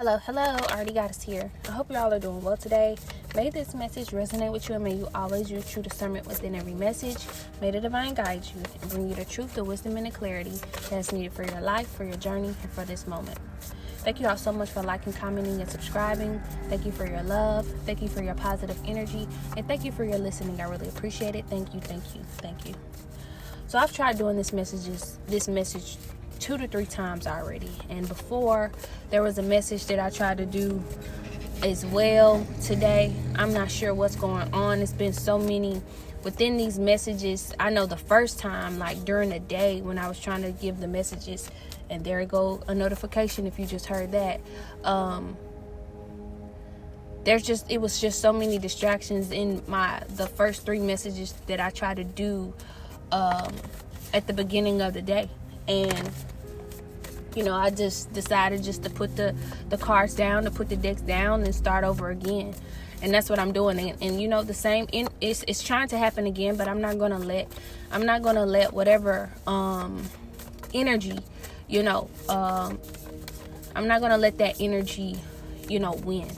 Hello, already got us here. I hope y'all are doing well today. May this message resonate with you, and may you always use true discernment within every message. May the divine guide you and bring you the truth, the wisdom, and the clarity that's needed for your life, for your journey, and for this moment. Thank you all so much for liking, commenting, and subscribing. Thank you for your love. Thank you for your positive energy. And thank you for your listening. I really appreciate it. Thank you. So I've tried doing this message 2 to 3 times already, and before there was a message that I tried to do as well today. I'm not sure what's going on. It's been so many within these messages. I know the first time, like during the day when I was trying to give the messages, and there you go, a notification if you just heard that. It was just so many distractions in the first 3 messages that I tried to do at the beginning of the day. And I just decided just to put the cards down, to put the decks down and start over again. And that's what I'm doing. And the same it's trying to happen again, but I'm not gonna let whatever energy, I'm not gonna let that energy, win.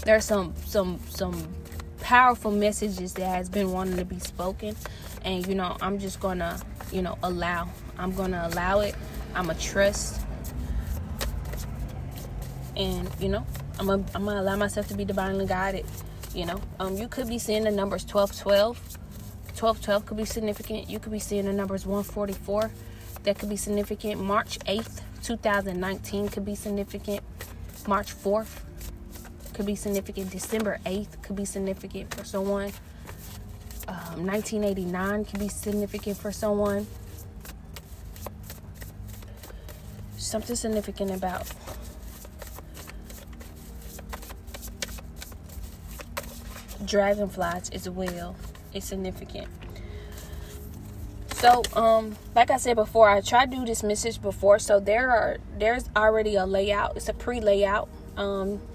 There's some powerful messages that has been wanting to be spoken, and I'm just gonna allow it. I'm a trust, and I'm gonna allow myself to be divinely guided. You could be seeing the numbers 1212. 1212 could be significant. You could be seeing the numbers 144. That could be significant. March 8th 2019 could be significant. March 4th could be significant. December 8th could be significant for someone. 1989 could be significant for someone. Something significant about dragonflies as well is significant. So, like I said before, I tried to do this message before, so there's already a layout. It's a pre-layout,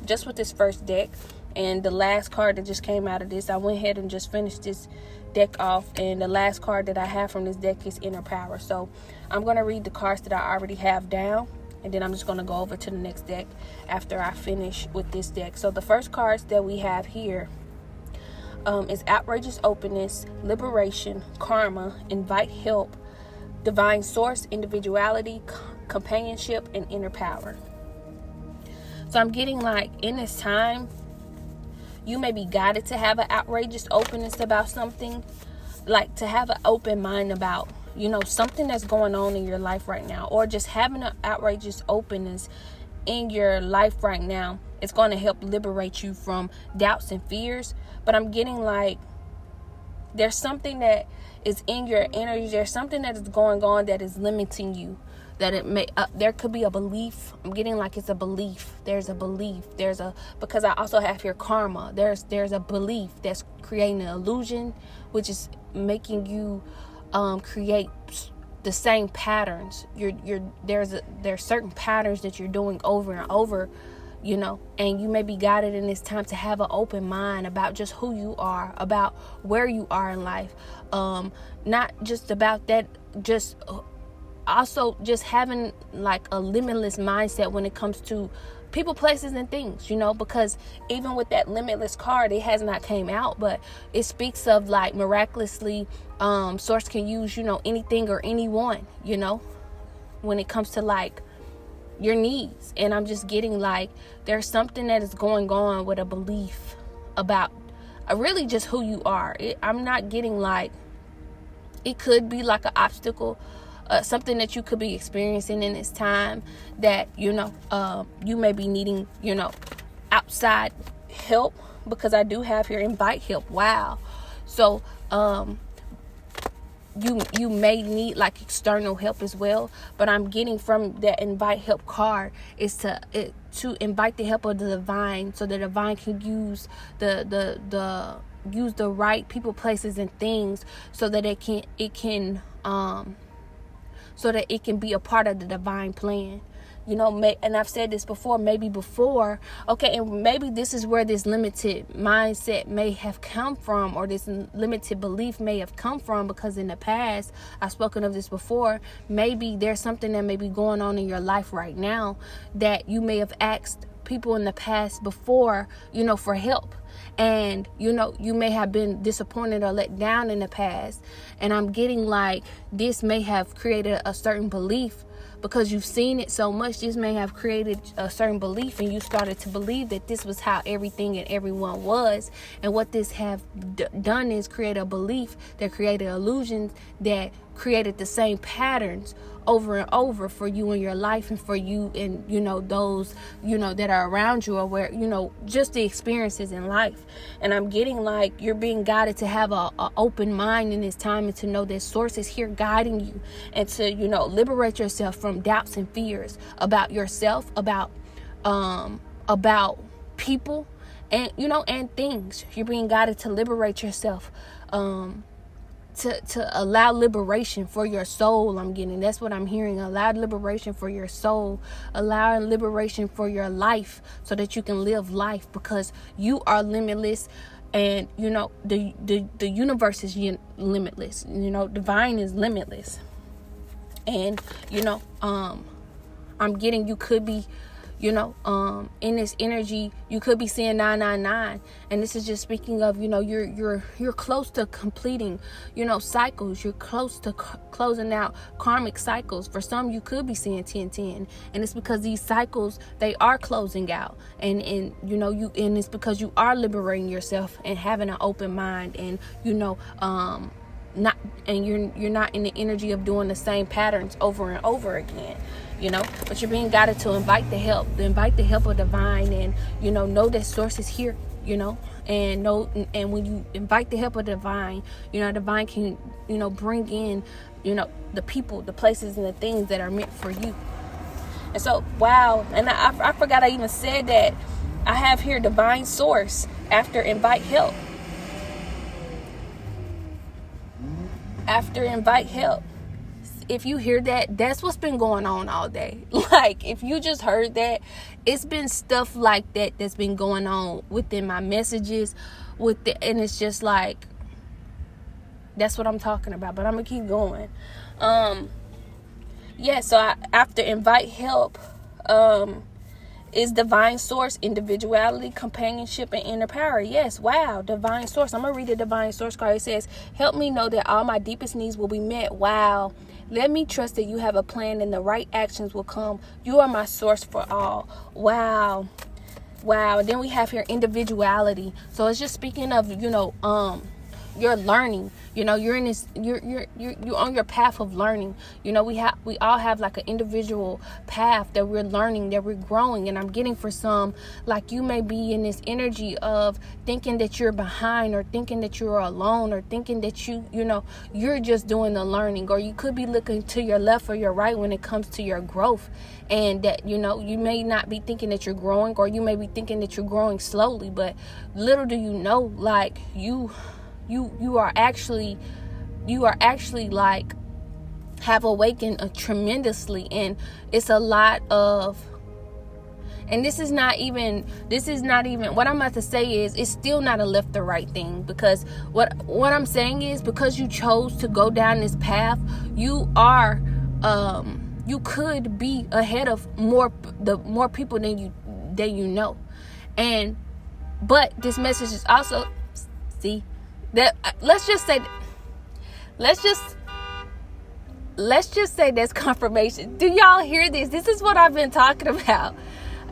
just with this first deck. And the last card that just came out of this, I went ahead and just finished this deck off, and the last card that I have from this deck is Inner Power. So I'm going to read the cards that I already have down, and then I'm just going to go over to the next deck after I finish with this deck. So the first cards that we have here is Outrageous Openness, Liberation, Karma, Invite Help, Divine Source, Individuality, Companionship, and Inner Power. So I'm getting like in this time, you may be guided to have an outrageous openness about something, like to have an open mind about, something that's going on in your life right now, or just having an outrageous openness in your life right now. It's going to help liberate you from doubts and fears. But I'm getting like there's something that is in your energy. There's something that is going on that is limiting you. That it may there could be a belief. I'm getting like it's a belief. There's a belief. Because I also have here karma. There's a belief that's creating an illusion, which is making you create the same patterns. There's certain patterns that you're doing over and over, and you may be guided in this time to have an open mind about just who you are, about where you are in life. Not just about that, just also just having like a limitless mindset when it comes to people, places, and things, because even with that limitless card, it has not came out, but it speaks of like miraculously, source can use, anything or anyone, when it comes to like your needs. And I'm just getting like there's something that is going on with a belief about really just who you are. I'm not getting like it could be like an obstacle, something that you could be experiencing in this time that you may be needing outside help, because I do have here invite help. Wow. So you may need like external help as well, but I'm getting from that invite help card is to invite the help of the divine, so the divine can use the right people, places, and things, so that it can be a part of the divine plan. and I've said this before, okay, and maybe this is where this limited mindset may have come from, or this limited belief may have come from, because in the past, I've spoken of this before, maybe there's something that may be going on in your life right now that you may have asked people in the past before, for help. And, you may have been disappointed or let down in the past. And I'm getting like this may have created a certain belief, because you've seen it so much. This may have created a certain belief, and you started to believe that this was how everything and everyone was. And what this have done is create a belief that created illusions that created the same patterns over and over for you in your life, and for you and those that are around you, or where just the experiences in life. And I'm getting like you're being guided to have a open mind in this time, and to know that source is here guiding you, and to liberate yourself from doubts and fears about yourself, about people, and and things. You're being guided to liberate yourself, to allow liberation for your soul. That's what I'm hearing. Allow liberation for your soul, allow liberation for your life, so that you can live life, because you are limitless. And the universe is limitless. Divine is limitless. And I'm getting, you could be in this energy, you could be seeing 999, and this is just speaking of you're close to completing cycles. You're close to closing out karmic cycles. For some, you could be seeing 1010, and it's because these cycles, they are closing out, and it's because you are liberating yourself and having an open mind, and not, and you're not in the energy of doing the same patterns over and over again. But you're being guided to invite the help of divine, and know that source is here, and when you invite the help of divine, divine can bring in the people, the places, and the things that are meant for you. And so, wow, and I forgot I even said that I have here divine source after invite help. After invite help. If you hear that, that's what's been going on all day. Like, if you just heard that, it's been stuff like that that's been going on within my messages, and it's just like, that's what I'm talking about. But I'm gonna keep going. So after invite help, is divine source, individuality, companionship, and inner power. Yes, wow, divine source. I'm gonna read the divine source card. It says, help me know that all my deepest needs will be met. Wow. Let me trust that you have a plan and the right actions will come. You are my source for all. Wow. And then we have here individuality. So it's just speaking of, you're learning. You're in this, you're on your path of learning. We all have like an individual path that we're learning, that we're growing. And I'm getting for some, like, you may be in this energy of thinking that you're behind, or thinking that you're alone, or thinking that you're just doing the learning. Or you could be looking to your left or your right when it comes to your growth, and that you may not be thinking that you're growing, or you may be thinking that you're growing slowly. But little do you know, like, you are actually like have awakened tremendously. And it's a lot of, and this is not even what I'm about to say is, it's still not a left or right thing, because what I'm saying is, because you chose to go down this path, you could be ahead of more people than you know. But this message is also, see, that let's just say that's confirmation. Do y'all hear this? This is what I've been talking about.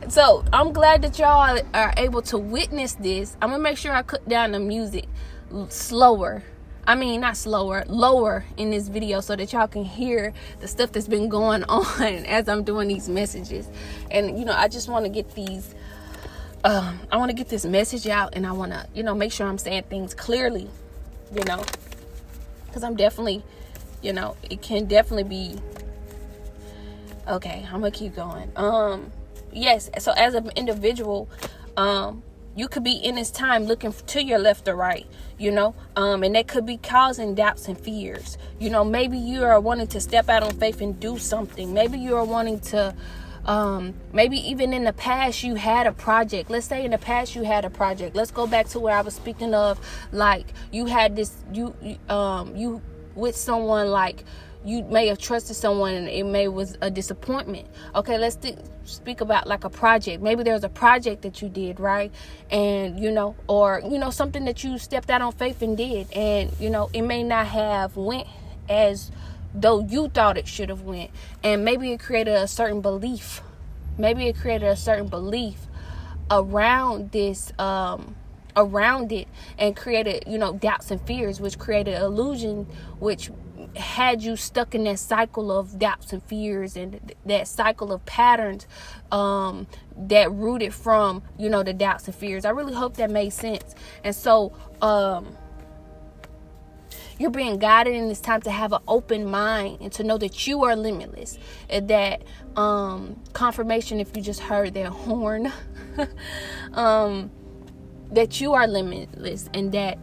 So I'm glad that y'all are able to witness this. I'm gonna make sure I cut down the music lower in this video, so that y'all can hear the stuff that's been going on as I'm doing these messages. And I just want to get these I want to get this message out, and I want to make sure I'm saying things clearly, because I'm definitely, it can definitely be okay. I'm gonna keep going. Yes, so as an individual, you could be in this time looking to your left or right, and that could be causing doubts and fears. Maybe you are wanting to step out on faith and do something. Maybe you are wanting to maybe even in the past you had a project. Let's say in the past you had a project. Let's go back to where I was speaking of, like you had this, you with someone, like you may have trusted someone and it may was a disappointment. Okay, let's speak about like a project. Maybe there's a project that you did, right? And or something that you stepped out on faith and did, and it may not have went as though you thought it should have went, and maybe it created a certain belief. Around this, around it, and created doubts and fears, which created illusion, which had you stuck in that cycle of doubts and fears, and that cycle of patterns that rooted from the doubts and fears. I really hope that made sense. And so you're being guided in this time to have an open mind and to know that you are limitless. And that confirmation, if you just heard that horn, that you are limitless, and that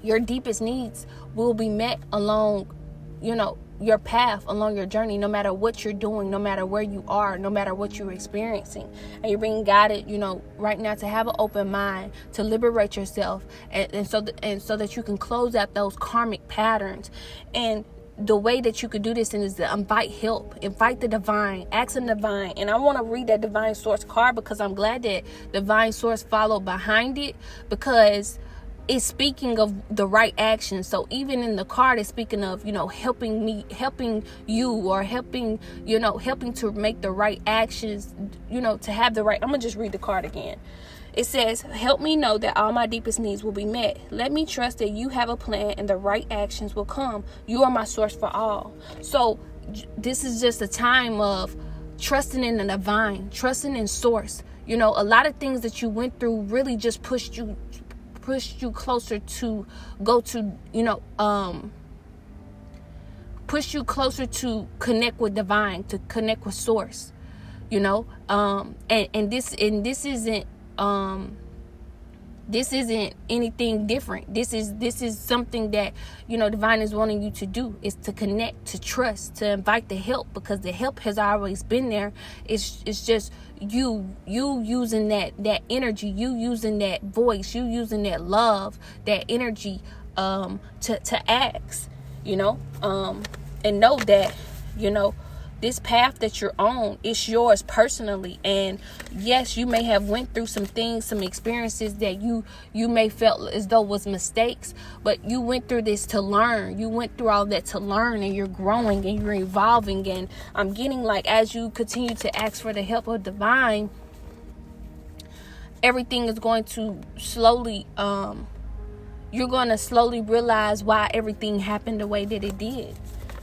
your deepest needs will be met along your path, along your journey, no matter what you're doing, no matter where you are, no matter what you're experiencing. And you're being guided right now to have an open mind, to liberate yourself, and so that you can close out those karmic patterns. And the way that you could do this is to invite help, invite the divine, ask the divine. And I want to read that divine source card, because I'm glad that divine source followed behind it, because it's speaking of the right action. So even in the card, it's speaking of helping you, or helping to make the right actions, to have the right. I'm gonna just read the card again. It says, help me know that all my deepest needs will be met. Let me trust that you have a plan and the right actions will come. You are my source for all. So this is just a time of trusting in the divine, trusting in source. A lot of things that you went through really just pushed you closer to go to, push you closer to connect with divine, to connect with source, and this isn't anything different. This is something that divine is wanting you to do, is to connect, to trust, to invite the help, because the help has always been there. It's just you using that energy, you using that voice, you using that love, that energy to ask, and know that this path that you're on is yours personally. And yes, you may have went through some things, some experiences that you may felt as though was mistakes, but you went through this to learn. You went through all that to learn, and you're growing and you're evolving. And I'm getting like, as you continue to ask for the help of divine, everything is going to slowly, you're going to slowly realize why everything happened the way that it did.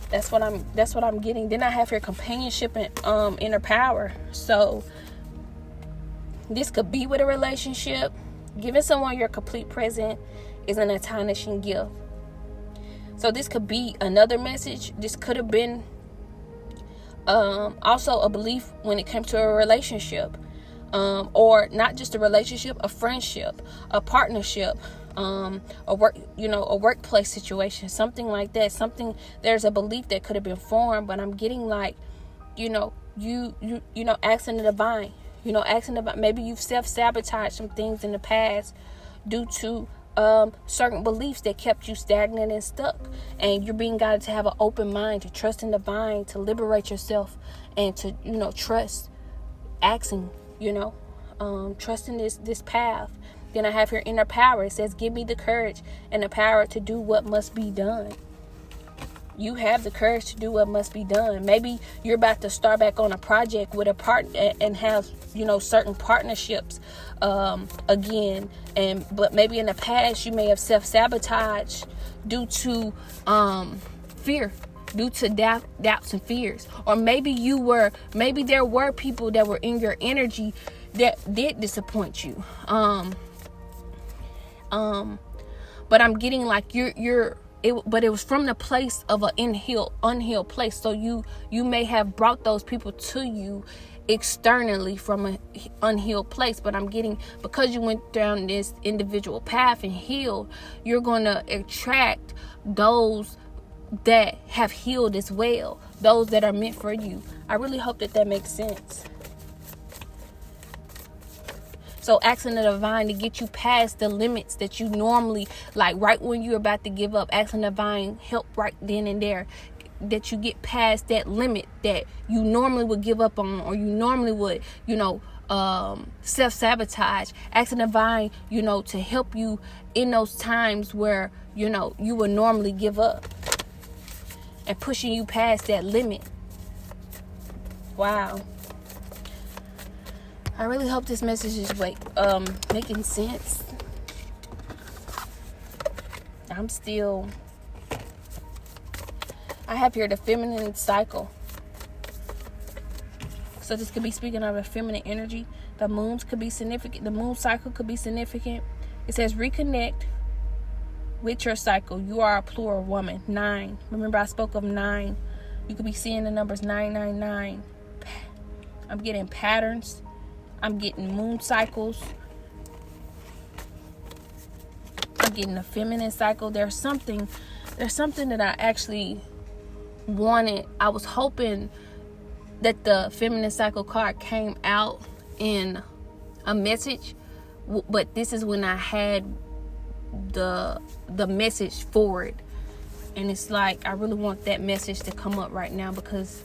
That's what I'm getting. Then I have here companionship and inner power. So this could be with a relationship. Giving someone your complete present is an astonishing gift. So this could be another message. This could have been also a belief when it comes to a relationship, or not just a relationship, a friendship, a partnership, a workplace situation, something like that. There's a belief that could have been formed, but I'm getting like, asking the divine, asking about, maybe you've self-sabotaged some things in the past due to certain beliefs that kept you stagnant and stuck, and you're being guided to have an open mind, to trust in the divine, to liberate yourself, and to trust, asking, trusting this path. Then I have here inner power. It says, give me the courage and the power to do what must be done. You have the courage to do what must be done. Maybe you're about to start back on a project with a partner and have, certain partnerships again. But maybe in the past you may have self-sabotaged due to fear, due to doubts and fears. Or maybe there were people that were in your energy that did disappoint you. But I'm getting like but it was from the place of an unhealed place. So you may have brought those people to you externally from an unhealed place. But I'm getting, because you went down this individual path and healed, you're going to attract those that have healed as well. Those that are meant for you. I really hope that makes sense. So asking the divine to get you past the limits that you normally, like right when you're about to give up, asking the divine help right then and there, that you get past that limit that you normally would give up on, or you normally would, self-sabotage. Asking the divine, to help you in those times where, you would normally give up, and pushing you past that limit. Wow. I really hope this message is making sense. I have here the feminine cycle. So this could be speaking of a feminine energy. The moons could be significant. The moon cycle could be significant. It says reconnect with your cycle. You are a plural woman. 9. Remember I spoke of 9. You could be seeing the numbers 999. I'm getting patterns. I'm getting moon cycles. I'm getting a feminine cycle. There's something that I actually wanted. I was hoping that the feminine cycle card came out in a message, but this is when I had the message for it, and it's like I really want that message to come up right now, because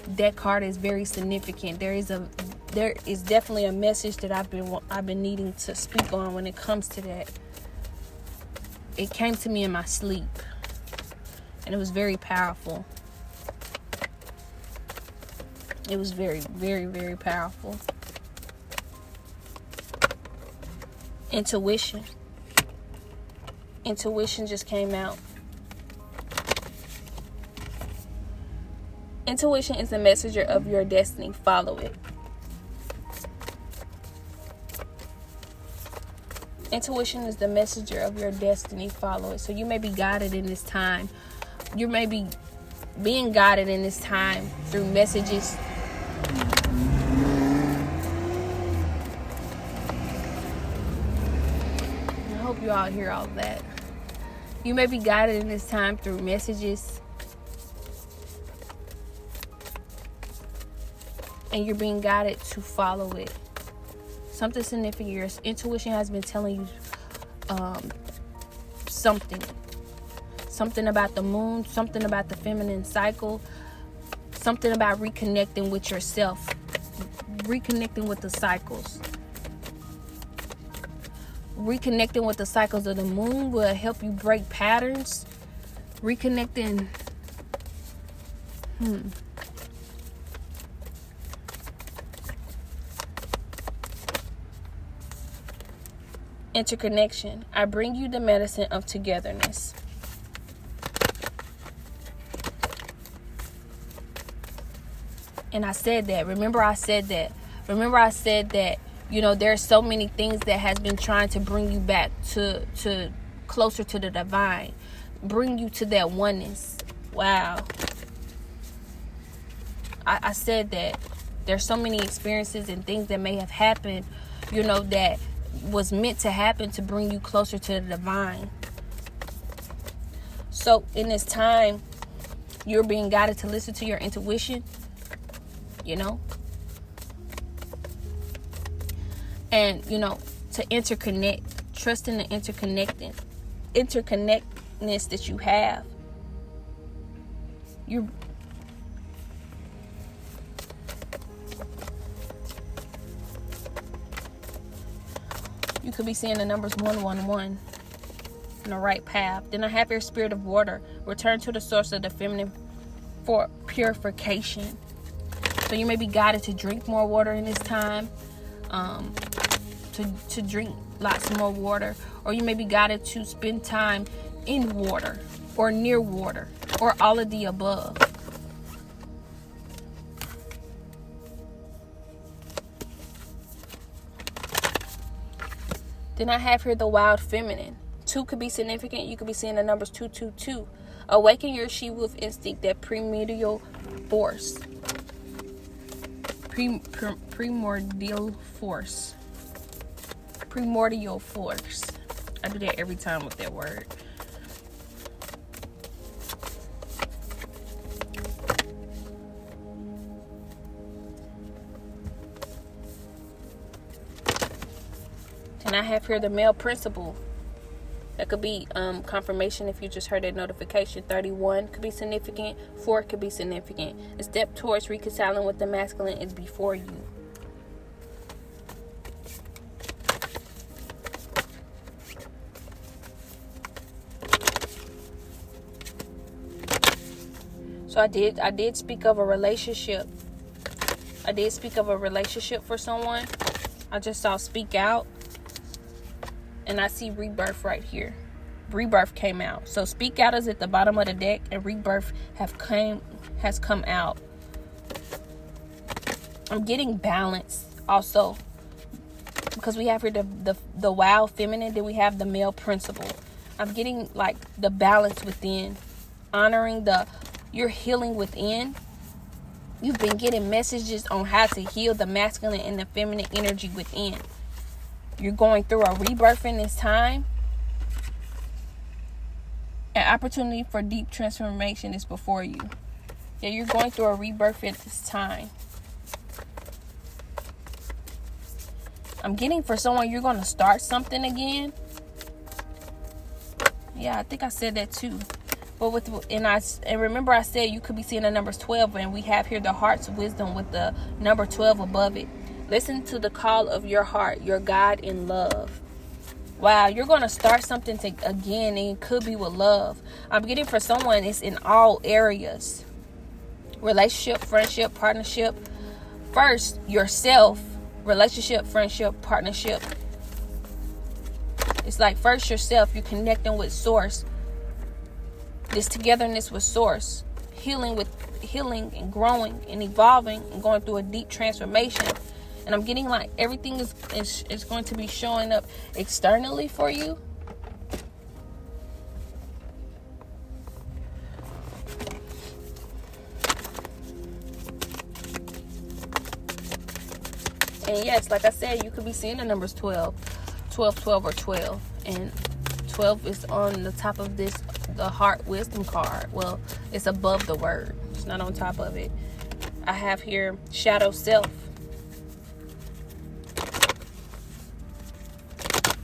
that card is very significant. There is definitely a message that I've been needing to speak on when it comes to that. It came to me in my sleep, and it was very powerful. It was very, very, very powerful. Intuition just came out. Intuition is the messenger of your destiny. Follow it. Intuition is the messenger of your destiny. Follow it. So you may be guided in this time. You may be being guided in this time through messages. I hope you all hear all that. You may be guided in this time through messages. And you're being guided to follow it. Something significant. Your intuition has been telling you something about the moon, something about the feminine cycle, something about reconnecting with yourself, reconnecting with the cycles. Reconnecting with the cycles of the moon will help you break patterns. Reconnecting. Interconnection. I bring you the medicine of togetherness. And I said that. Remember I said that, there's so many things that has been trying to bring you back to closer to the divine. Bring you to that oneness. Wow. I said that. There's so many experiences and things that may have happened, that was meant to happen to bring you closer to the divine. So in this time, you're being guided to listen to your intuition, and to interconnect, trust in the interconnectedness that you have. You could be seeing the numbers 111 in the right path. Then I have your spirit of water. Return to the source of the feminine for purification. So you may be guided to drink more water in this time, to drink lots more water, or you may be guided to spend time in water or near water, or all of the above. Then I have here the wild feminine. 2 could be significant. You could be seeing the numbers 222. Awaken your she-wolf instinct, that primordial force. Primordial force. Primordial force. I do that every time with that word. And I have here the male principle. That could be confirmation if you just heard that notification. 31 could be significant. 4 could be significant. The step towards reconciling with the masculine is before you. So I did speak of a relationship. I did speak of a relationship for someone. I just saw speak out. And I see rebirth right here. Rebirth came out. So speak out is at the bottom of the deck, and rebirth has come out. I'm getting balance also, because we have here the wild feminine, then we have the male principle. I'm getting like the balance within, honoring you're healing within. You've been getting messages on how to heal the masculine and the feminine energy within. You're going through a rebirth in this time. An opportunity for deep transformation is before you. Yeah, you're going through a rebirth at this time. I'm getting for someone, you're going to start something again. Yeah, I think I said that too. But and remember I said you could be seeing the numbers 12, and we have here the heart's wisdom with the number 12 above it. Listen to the call of your heart, your God in love. Wow, you're going to start something again, and it could be with love. I'm getting for someone, it's in all areas. Relationship, friendship, partnership. First, yourself. Relationship, friendship, partnership. It's like first yourself, you're connecting with source. This togetherness with source. Healing and growing and evolving and going through a deep transformation. And I'm getting like everything is going to be showing up externally for you. And yes, like I said, you could be seeing the numbers 12, 12, 12, or 12. And 12 is on the top of the heart wisdom card. Well, it's above the word. It's not on top of it. I have here shadow self.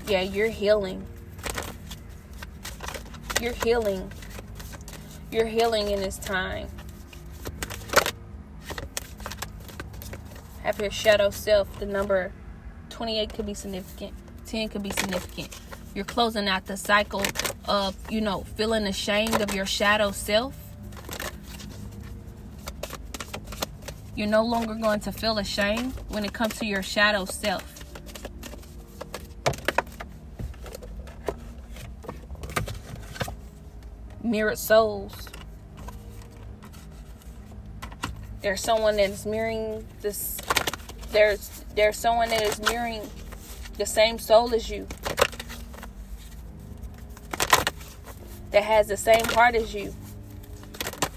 Yeah, you're healing. You're healing. You're healing in this time. Have your shadow self. The number 28 could be significant. 10 could be significant. You're closing out the cycle of, feeling ashamed of your shadow self. You're no longer going to feel ashamed when it comes to your shadow self. Mirrored souls. There's someone that is mirroring this. There's someone that is mirroring the same soul as you. That has the same heart as you.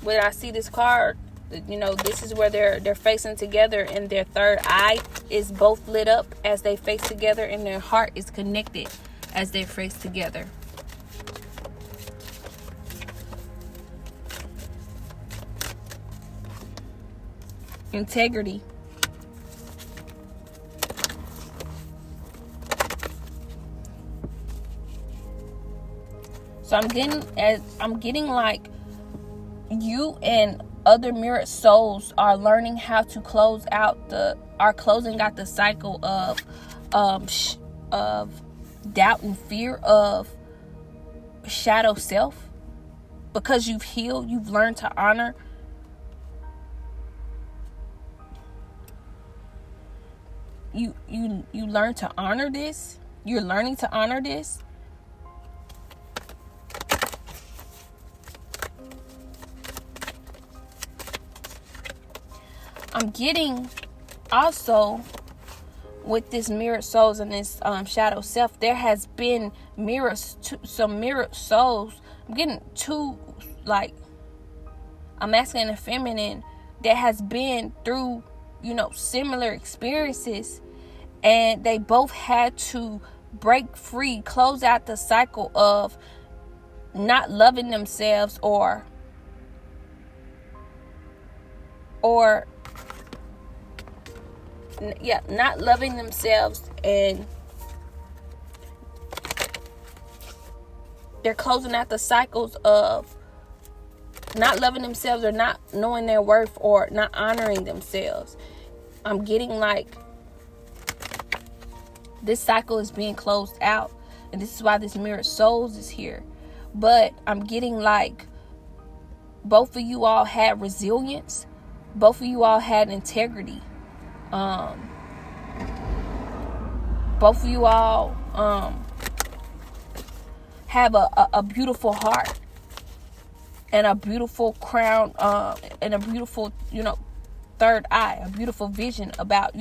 When I see this card, this is where they're facing together, and their third eye is both lit up as they face together, and their heart is connected as they face together. Integrity. So I'm getting like you and other mirrored souls are learning how to closing out the cycle of doubt and fear of shadow self, because you've healed. You've learned to honor. You learn to honor this. You're learning to honor this. I'm getting also with this mirrored souls and this shadow self, there has been some mirrored souls. I'm getting two, like a masculine and feminine that has been through similar experiences, and they both had to break free, close out the cycle of not loving themselves or not loving themselves and They're closing out the cycles of not loving themselves or not knowing their worth or not honoring themselves. I'm getting like this cycle is being closed out, and this is why this mirrored souls is here. But I'm getting like both of you all had resilience, both of you all had integrity, both of you all have a beautiful heart and a beautiful crown, and a beautiful, third eye, a beautiful vision about,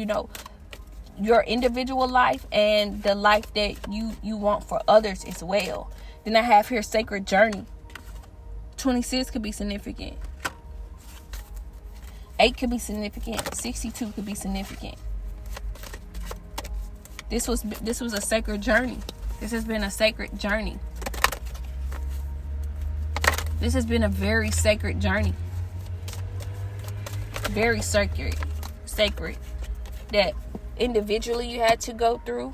your individual life and the life that you want for others as well. Then I have here sacred journey. 26 could be significant. 8 could be significant. 62 could be significant. This was a sacred journey. This has been a sacred journey. This has been a very sacred journey. Very sacred. That individually you had to go through.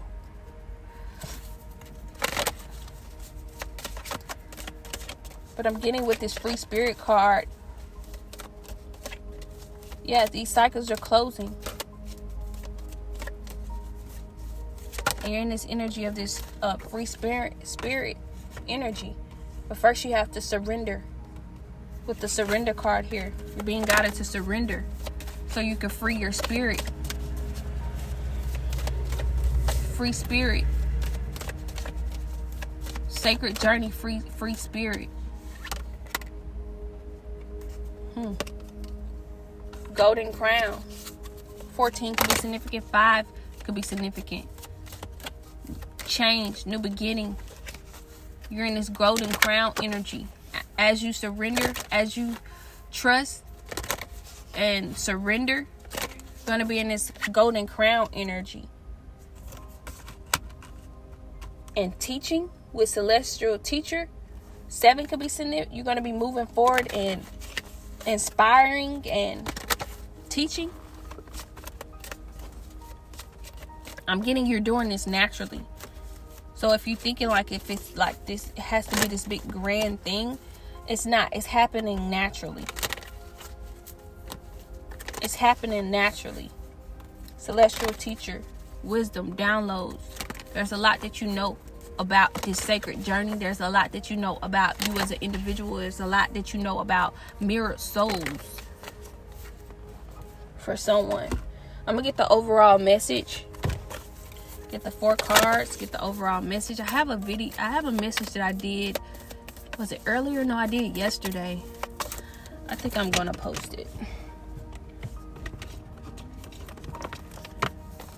But I'm getting with this free spirit card. Yeah, these cycles are closing. And you're in this energy of this free spirit energy. But first you have to surrender. With the surrender card here, you're being guided to surrender so you can free your spirit. Free spirit. Sacred journey, free spirit. Golden crown. 14 could be significant. 5 could be significant. Change, new beginning. You're in this golden crown energy. As you surrender, as you trust and surrender, you're going to be in this golden crown energy. And teaching with celestial teacher. 7 could be significant. You're going to be moving forward and inspiring and teaching. I'm getting you're doing this naturally. So if you're thinking like if it's like this, it has to be this big grand thing. It's not. It's happening naturally. It's happening naturally. Celestial teacher, wisdom, downloads. There's a lot that you know about this sacred journey. There's a lot that you know about you as an individual. There's a lot that you know about mirrored souls for someone. I'm gonna get the overall message. Get the 4 cards. Get the overall message. I have a message that I did. Was it earlier? No, I did it yesterday. I think I'm gonna post it.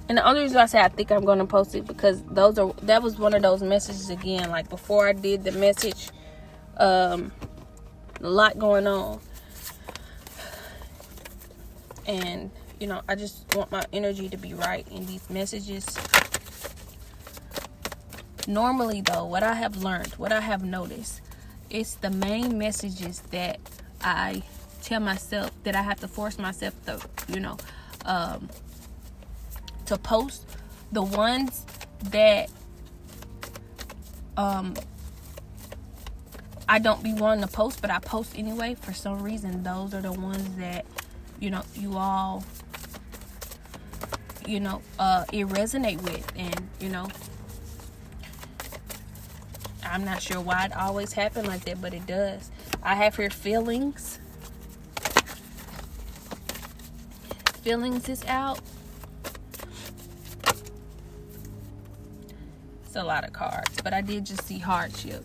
And the only reason I say I think I'm gonna post it because that was one of those messages again. Like before I did the message, a lot going on, and I just want my energy to be right in these messages. Normally though, what I have learned, what I have noticed, it's the main messages that I tell myself that I have to force myself to, to post. The ones that I don't be wanting to post, but I post anyway for some reason. Those are the ones that, you all, it resonate with. And, I'm not sure why it always happens like that, but it does. I have here feelings. Feelings is out. It's a lot of cards, but I did just see hardship.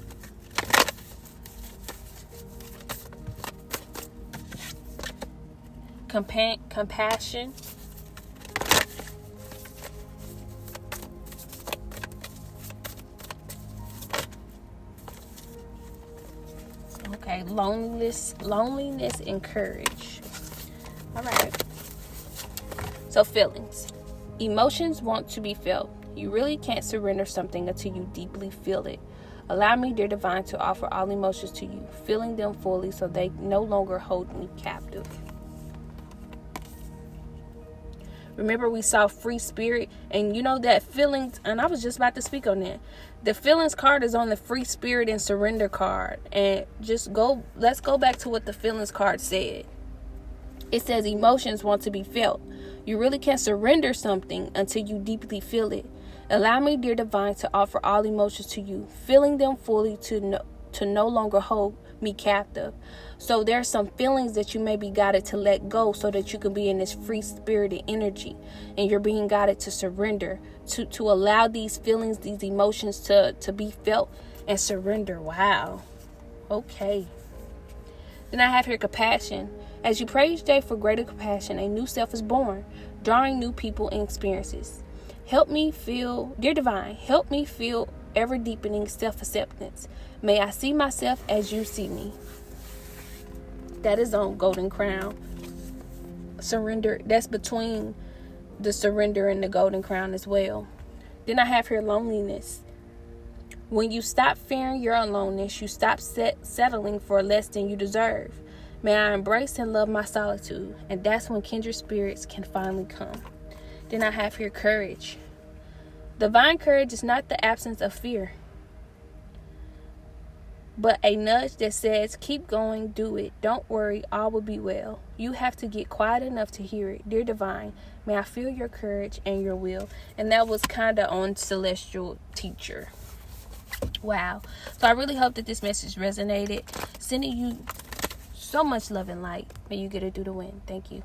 Compassion. Okay, loneliness and courage. All right. So feelings. Emotions want to be felt. You really can't surrender something until you deeply feel it. Allow me, dear divine, to offer all emotions to you, feeling them fully so they no longer hold me captive. Remember, we saw free spirit, and you know that feelings, and I was just about to speak on that. The feelings card is on the free spirit and surrender card. And let's go back to what the feelings card said. It says emotions want to be felt. You really can't surrender something until you deeply feel it. Allow me, dear divine, to offer all emotions to you, feeling them fully to no longer hold me captive. So there are some feelings that you may be guided to let go so that you can be in this free spirited energy, and you're being guided to surrender, to allow these feelings, these emotions to be felt and surrender. Wow. Okay. Then I have here compassion. As you pray each day for greater compassion, a new self is born, drawing new people and experiences. Help me feel, dear divine, help me feel ever deepening self-acceptance. May I see myself as you see me. That is on Golden Crown. Surrender, that's between the surrender and the Golden Crown as well. Then I have here loneliness. When you stop fearing your aloneness, you stop settling for less than you deserve. May I embrace and love my solitude, and that's when kindred spirits can finally come. Then I have here courage. Divine courage is not the absence of fear, but a nudge that says, keep going, do it. Don't worry, all will be well. You have to get quiet enough to hear it. Dear divine, may I feel your courage and your will. And that was kind of on Celestial Teacher. Wow. So I really hope that this message resonated. Sending you so much love and light. May you get it through the wind. Thank you.